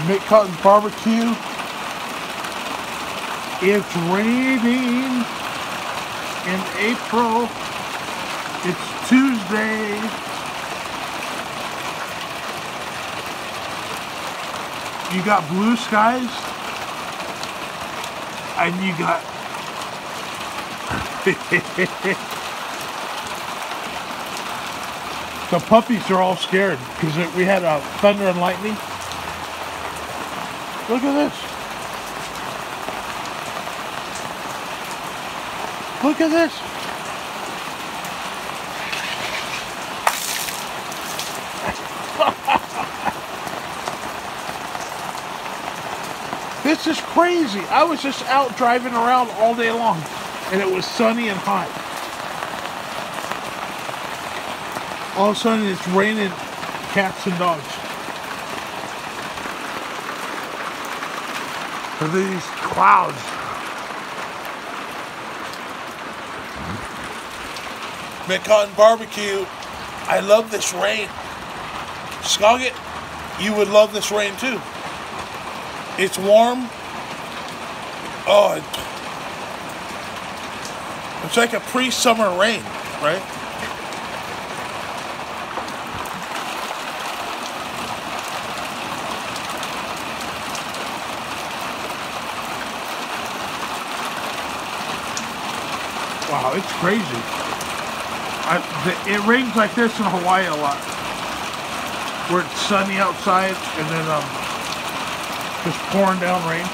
Mick Cotton's barbecue. It's raining in April. It's Tuesday. You got blue skies. And you got the puppies are all scared because we had thunder and lightning. Look at this. Look at this. This is crazy. I was just out driving around all day long and it was sunny and hot. All of a sudden it's raining cats and dogs. Look at these clouds. Mick Cotton barbecue. I love this rain. Scoggit, you would love this rain too. It's warm. Oh, it's like a pre-summer rain, right? Wow, it's crazy. It rains like this in Hawaii a lot, where it's sunny outside and then just pouring down rain.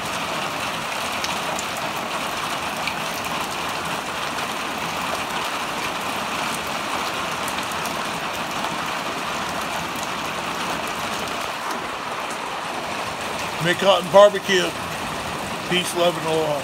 Mick Cotton barbecue. Peace, love, and aloha.